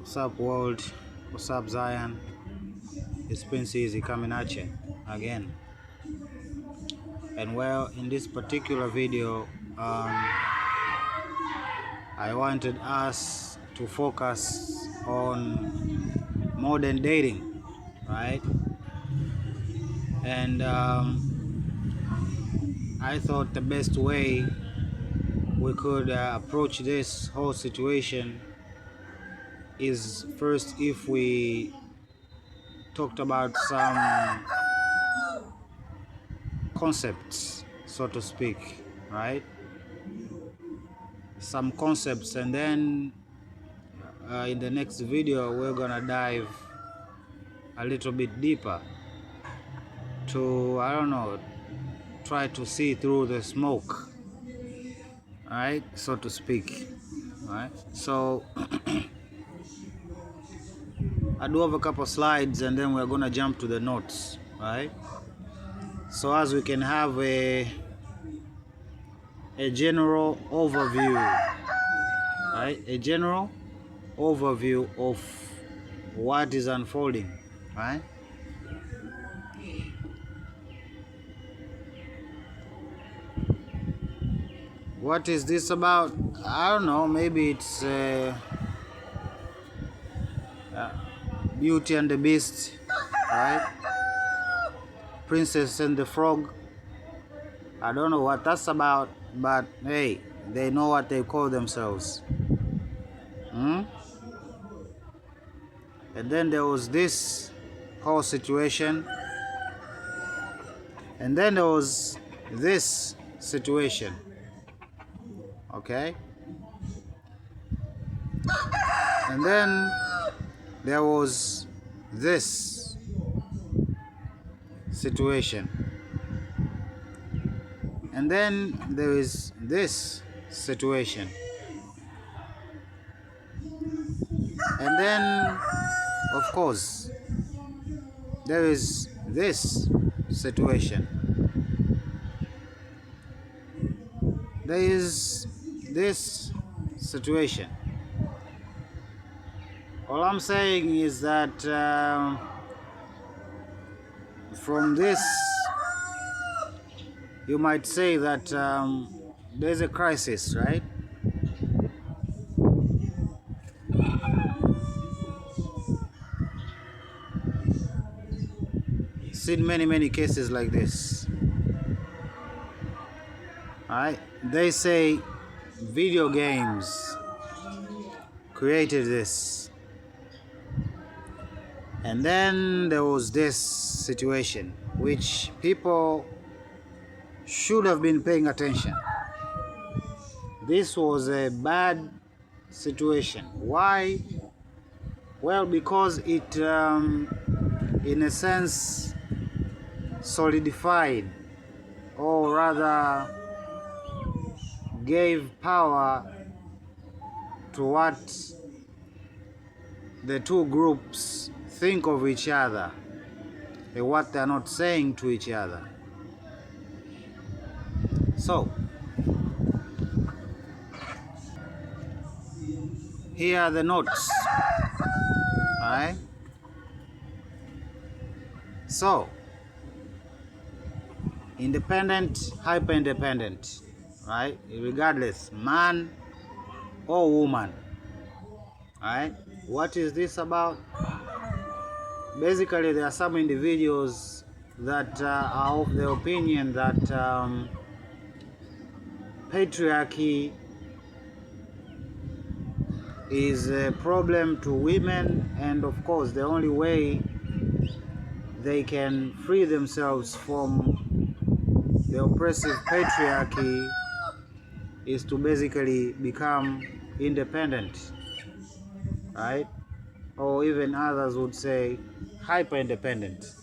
What's up, world? What's up, Zion? It's Prince Easy coming at you again. And well, in this particular video, I wanted us to focus on modern dating, right? And I thought the best way we could approach this whole situation is first if we talked about some concepts, so to speak, right? Some concepts, and then in the next video we're gonna dive a little bit deeper to, I don't know, try to see through the smoke, right, so to speak, right? So I do have a couple slides and then we're gonna jump to the notes, right? So as we can have a general overview, right? A general overview of what is unfolding, right? What is this about? I don't know, maybe it's Beauty and the Beast, right? Princess and the Frog. I don't know what that's about, but hey, they know what they call themselves. And then there was this whole situation, and then there was this situation, okay? And then there was this situation, and then there is this situation, and then of course there is this situation. There is this situation. All I'm saying is that from this you might say that there's a crisis, right? Seen many cases like this. Alright, they say video games created this, and then there was this situation which people should have been paying attention. This was a bad situation. Why? Well, because it in a sense solidified, or rather gave power to what the two groups think of each other and what they're not saying to each other. So here are the notes. Alright? So independent, hyper-independent, right? Regardless, man or woman, right? What is this about? Basically, there are some individuals that are of the opinion that patriarchy is a problem to women, and of course the only way they can free themselves from the oppressive patriarchy is to basically become independent, right? Or even others would say hyper independent.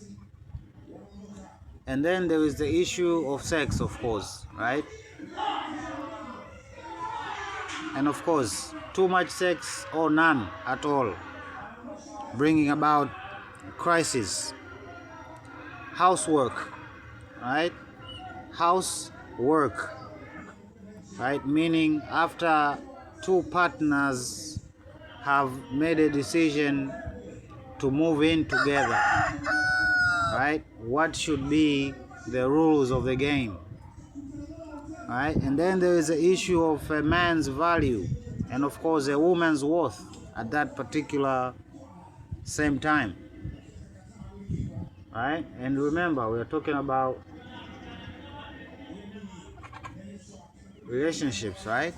And then there is the issue of sex, of course, right? And of course, too much sex or none at all, bringing about crisis. Housework, right? Housework, right? Meaning after two partners have made a decision to move in together, right? What should be the rules of the game, right? And then there is the issue of a man's value and of course a woman's worth at that particular same time, right? And remember, we're talking about relationships, right?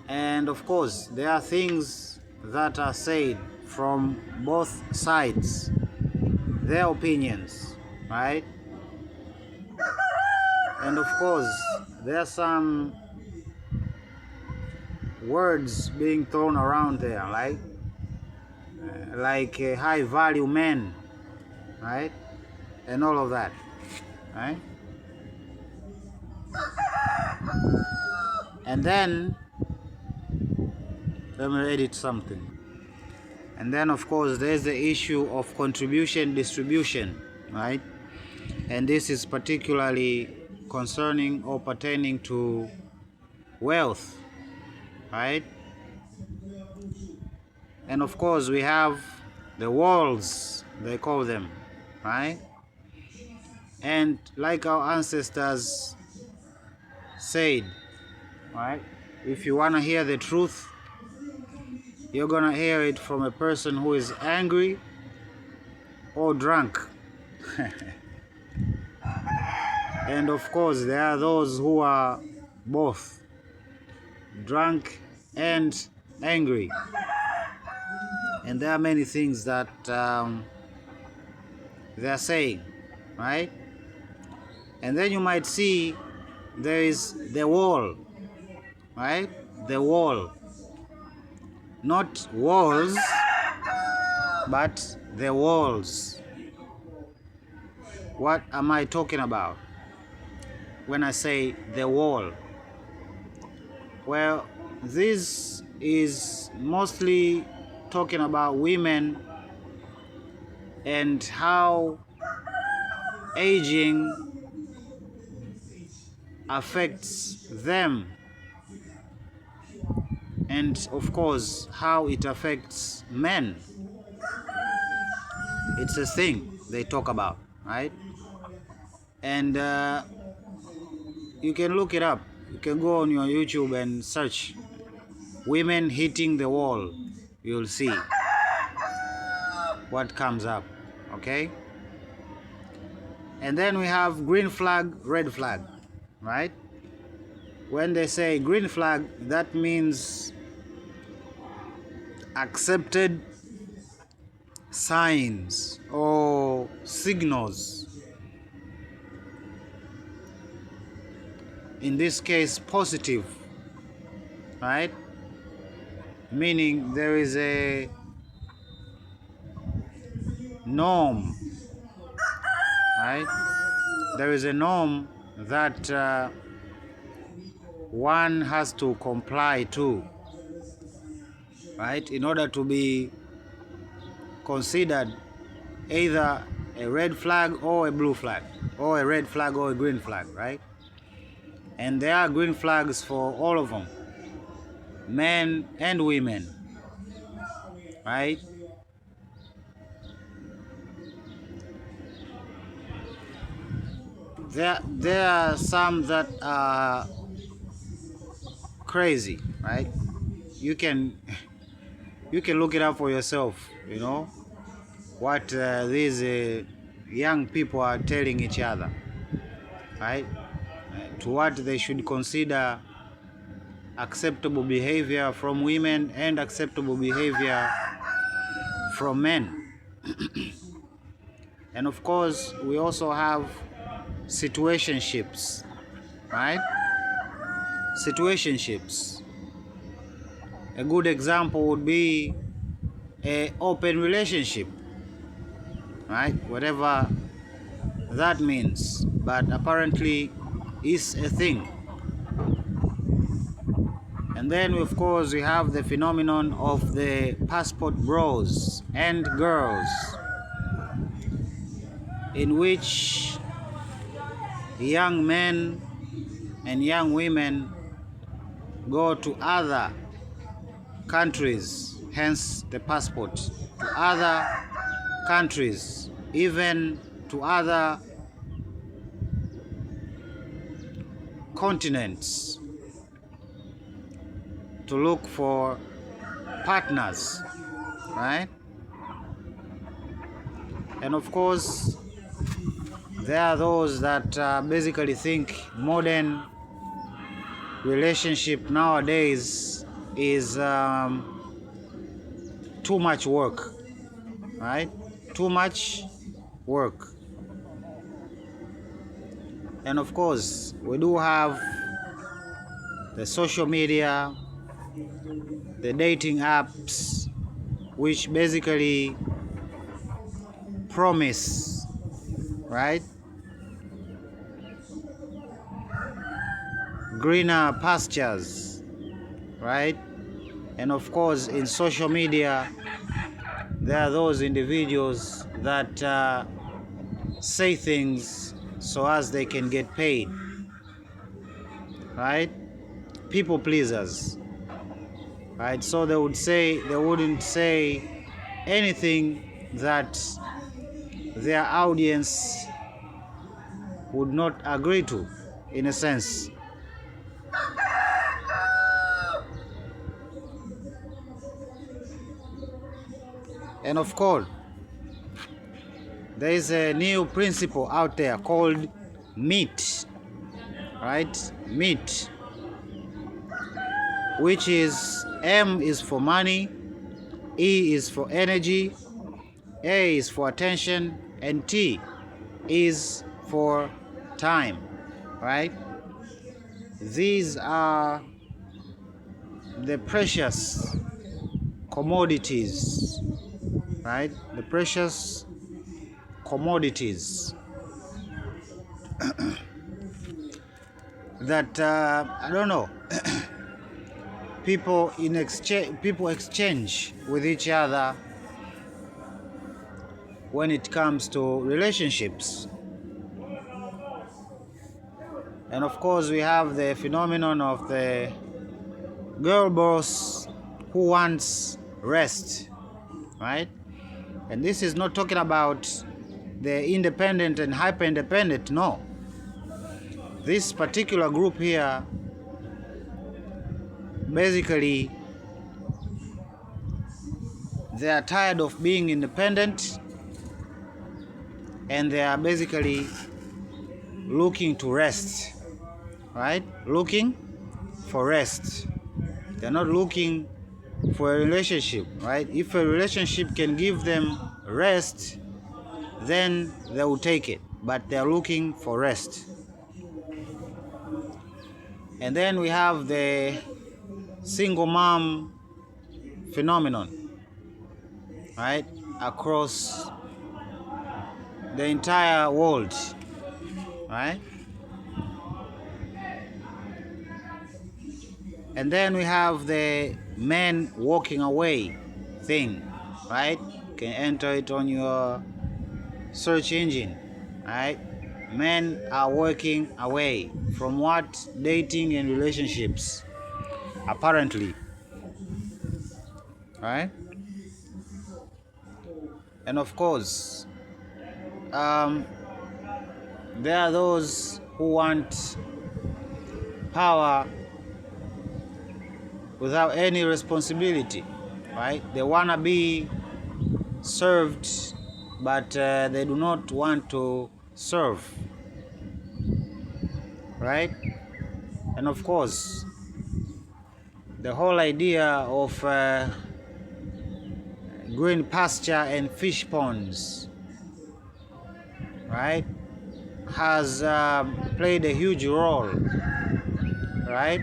And of course there are things that are said from both sides, their opinions, right? And of course there are some words being thrown around there, like high value men, right? And all of that, right? And then let me edit something. And then of course there's the issue of contribution distribution, right? And this is particularly concerning or pertaining to wealth, right? And of course we have the walls, they call them, right? And like our ancestors said, right, if you want to hear the truth, you're gonna hear it from a person who is angry or drunk. And of course there are those who are both drunk and angry, and there are many things that they are saying, right? And then you might see there is the wall, right? The wall, not walls, but the walls. What am I talking about when I say the wall? Well, this is mostly talking about women and how aging affects them, and of course how it affects men. It's a thing they talk about, right? And you can look it up. You can go on your YouTube and search women hitting the wall. You'll see what comes up, okay? And then we have green flag, red flag, right? When they say green flag, that means accepted signs or signals. In this case, positive, right? Meaning there is a norm, right? There is a norm that one has to comply to, right, in order to be considered either a red flag or a blue flag, or a red flag or a green flag, right? And there are green flags for all of them, men and women, right? There are some that are crazy, right? You can look it up for yourself, you know, what these young people are telling each other, right? To what they should consider acceptable behavior from women and acceptable behavior from men. And of course we also have situationships, right? Situationships. A good example would be an open relationship, right? Whatever that means, but apparently is a thing. And then of course we have the phenomenon of the passport bros and girls, in which young men and young women go to other countries, hence the passport, to other countries, even to other continents, to look for partners, right? And of course, there are those that basically think modern relationship nowadays is too much work, right? Too much work. And of course, we do have the social media, the dating apps, which basically promise, right, greener pastures, right? And of course, in social media, there are those individuals that say things so as they can get paid, right? People pleasers, right? So they wouldn't say anything that their audience would not agree to, in a sense. And of course, there is a new principle out there called MEET, right? MEET, which is M is for money, E is for energy, A is for attention, and T is for time, right? These are the precious commodities, right? The precious commodities that I don't know, people exchange with each other when it comes to relationships. And of course, we have the phenomenon of the girl boss who wants rest, right? And this is not talking about the independent and hyper independent, no. This particular group here basically, they are tired of being independent and they are basically looking to rest, right? Looking for rest. They're not looking for a relationship, right? If a relationship can give them rest, then they will take it, but they're looking for rest. And then we have the single mom phenomenon, right, across the entire world, right? And then we have the men walking away thing, right? You can enter it on your search engine, right? Men are walking away from what? Dating and relationships, apparently, right? And of course, there are those who want power without any responsibility, right? They want to be served, but they do not want to serve, right? And of course, the whole idea of green pasture and fish ponds, right, has played a huge role, right,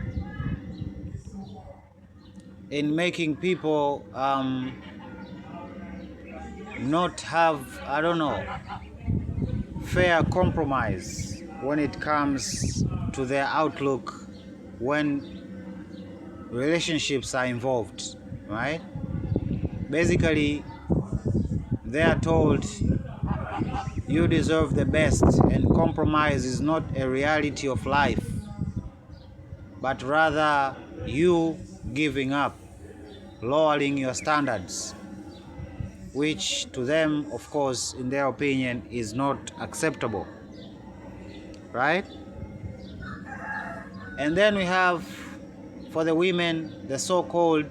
in making people not have, I don't know, fair compromise when it comes to their outlook when relationships are involved, right? Basically, they are told you deserve the best, and compromise is not a reality of life, but rather you giving up. lowering your standards, which to them, of course, in their opinion, is not acceptable, right? And then we have, for the women, the so-called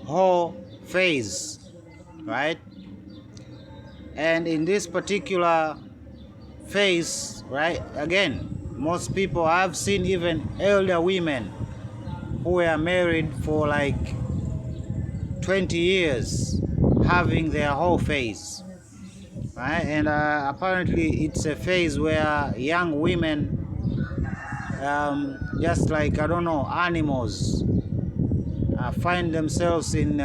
whore phase, right? And in this particular phase, right, again, most people, I've seen even elder women who were married for like 20 years having their whole phase, right? And apparently it's a phase where young women, just like, I don't know, animals, find themselves in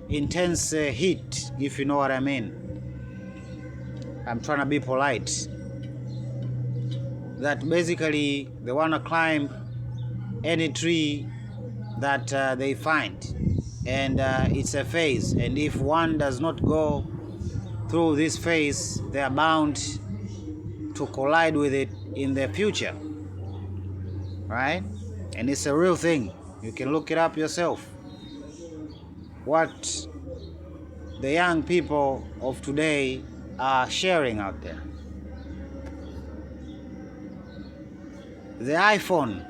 intense heat, if you know what I mean. I'm trying to be polite. That basically they want to climb any tree that they find, and it's a phase, and if one does not go through this phase, they are bound to collide with it in the future, right? And it's a real thing. You can look it up yourself, what the young people of today are sharing out there. The iPhone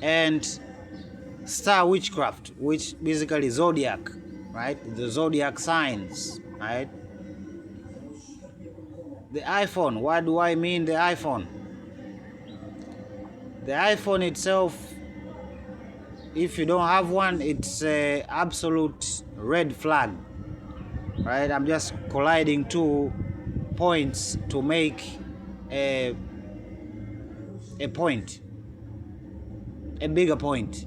and star witchcraft, which basically zodiac, right? The zodiac signs, right? The iPhone, what do I mean the iPhone? The iPhone itself, if you don't have one, it's an absolute red flag, right? I'm just colliding two points to make a point, a bigger point,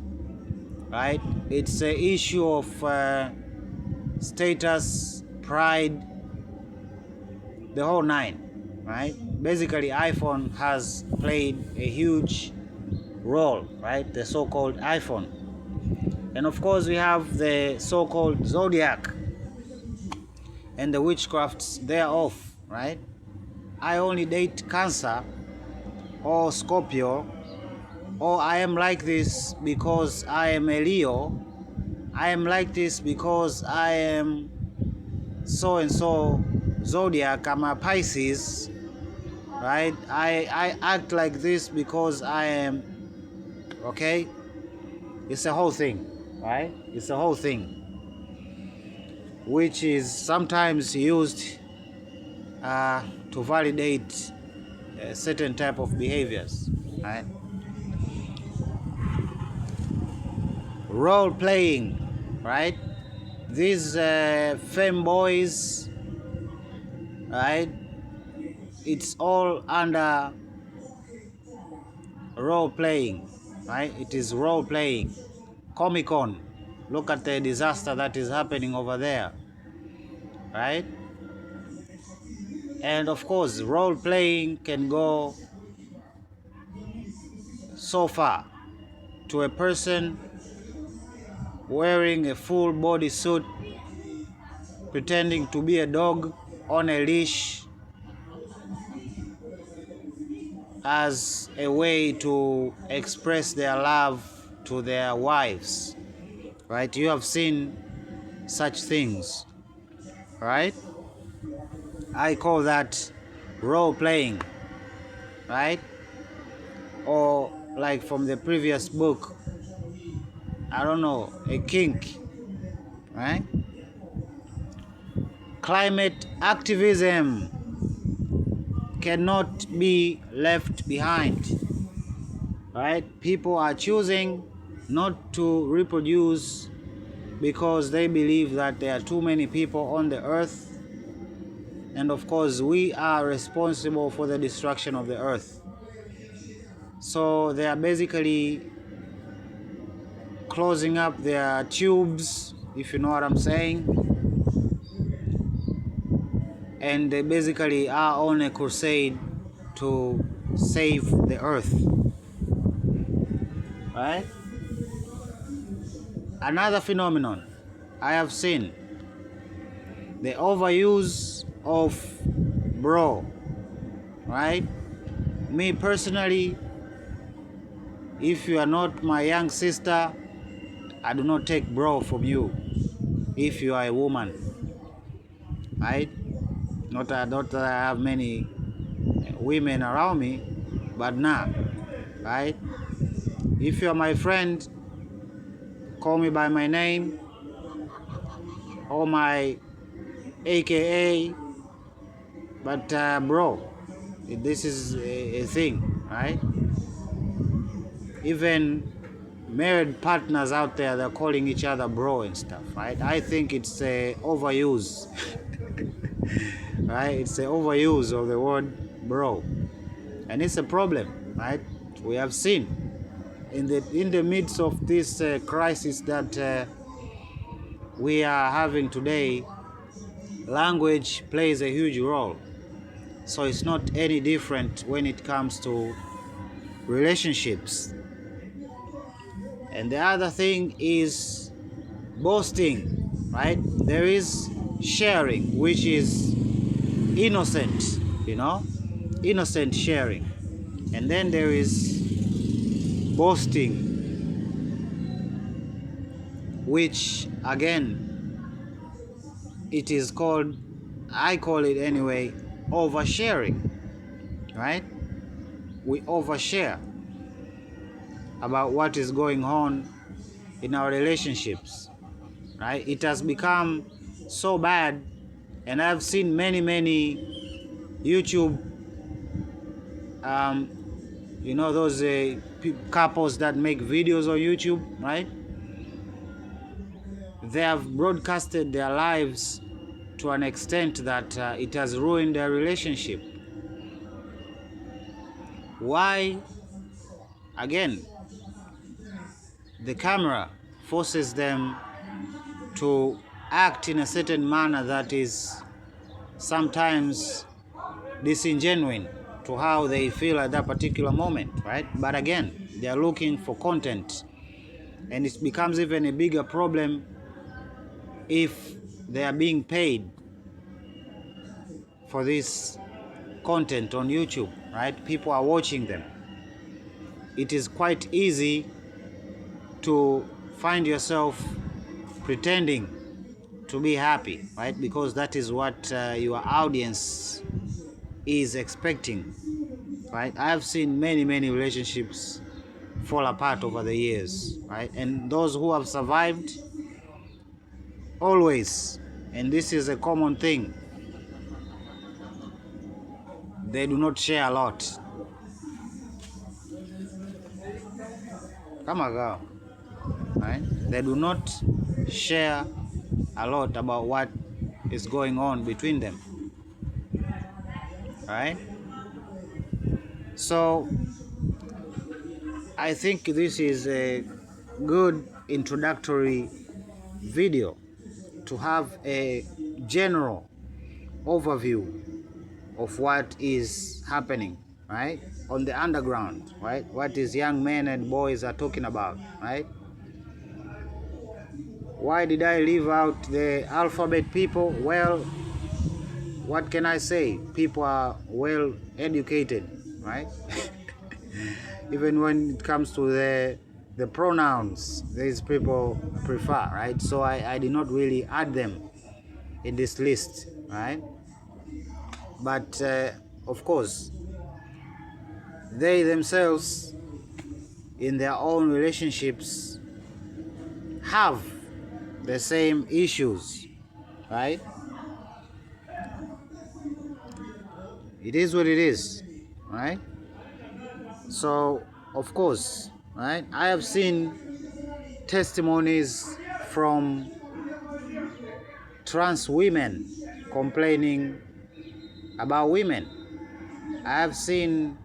right? It's an issue of status, pride, the whole nine, right? Basically, iPhone has played a huge role, right? The so-called iPhone. And of course, we have the so-called zodiac and the witchcrafts thereof, right? I only date Cancer or Scorpio, or I am like this because I am a Leo. I am like this because I am so and so zodiac. I'm a Pisces, right? I act like this because I am, okay? It's a whole thing, right? It's a whole thing, which is sometimes used to validate certain type of behaviors, right? Role playing, right? These femboys, right? It's all under role playing, right? It is role playing. Comic-Con, look at the disaster that is happening over there, right? And of course, role playing can go so far to a person wearing a full body suit, pretending to be a dog on a leash as a way to express their love to their wives, right? You have seen such things, right? I call that role playing, right? Or like from the previous book, I don't know, a kink, right? Climate activism cannot be left behind, right? People are choosing not to reproduce because they believe that there are too many people on the earth, and of course we are responsible for the destruction of the earth. So they are basically closing up their tubes, if you know what I'm saying, and they basically are on a crusade to save the earth, right? Another phenomenon I have seen, the overuse of bro, right? Me personally, if you are not my young sister, I do not take bro from you if you are a woman, right? Not that I have many women around me, but nah, right? If you're my friend, call me by my name or my AKA, but bro, this is a thing, right? Even married partners out there, they're calling each other bro and stuff, right? I think it's a overuse, right? It's an overuse of the word bro, and it's a problem, right? We have seen in the midst of this crisis that we are having today, language plays a huge role. So it's not any different when it comes to relationships. And the other thing is boasting, right? There is sharing, which is innocent, innocent sharing. And then there is boasting, which again, it is called, I call it anyway, oversharing, right? We overshare about what is going on in our relationships, right? It has become so bad, and I've seen many YouTube, those couples that make videos on YouTube, right? They have broadcasted their lives to an extent that it has ruined their relationship. Why? Again, the camera forces them to act in a certain manner that is sometimes disingenuine to how they feel at that particular moment, right? But again, they are looking for content, and it becomes even a bigger problem if they are being paid for this content on YouTube, right? People are watching them. It is quite easy to find yourself pretending to be happy, right? Because that is what your audience is expecting, right? I've seen many relationships fall apart over the years, right? And those who have survived, always, and this is a common thing, they do not share a lot. Come on, girl. Right? They do not share a lot about what is going on between them. Right? So I think this is a good introductory video to have a general overview of what is happening, right, on the underground, right? What these young men and boys are talking about, right? Why did I leave out the alphabet people? Well, what can I say? People are well educated, right? Even when it comes to the pronouns, these people prefer, right? So I did not really add them in this list, right? But of course, they themselves in their own relationships have the same issues, right? It is what it is, right? So of course, right, I have seen testimonies from trans women complaining about women. I have seen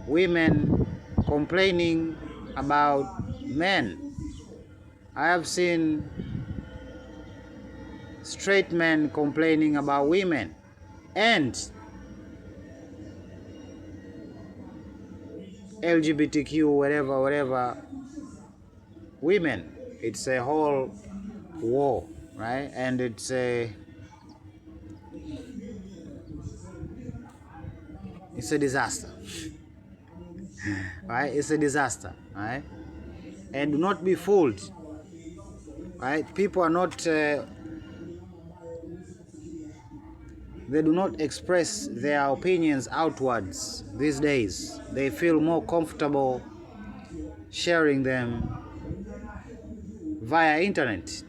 women complaining about men. I have seen straight men complaining about women, and LGBTQ, whatever, women. It's a whole war, right? And it's a disaster, right? It's a disaster, right? and do not be fooled. Right? People are not they do not express their opinions outwards these days. They feel more comfortable sharing them via internet,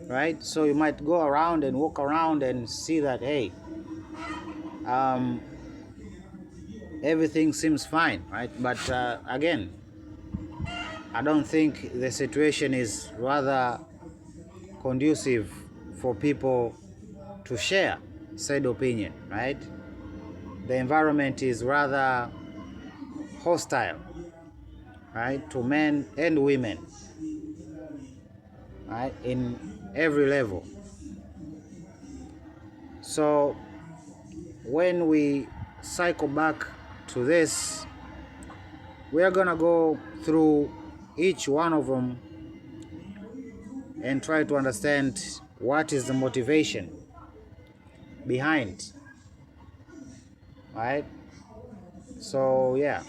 right? So you might go around and walk around and see that, hey, everything seems fine, right? But again, I don't think the situation is rather conducive for people to share said opinion, right? The environment is rather hostile, right, to men and women, right, in every level. So when we cycle back to this, we are gonna go through each one of them and try to understand what is the motivation behind, right? So yeah,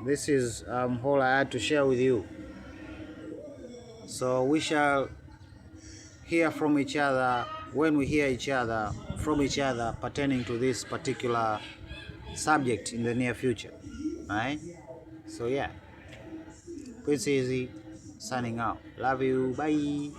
this is all I had to share with you. So we shall hear from each other when we hear each other from each other pertaining to this particular subject in the near future, right? So yeah, Prince Easy signing out. Love you. Bye.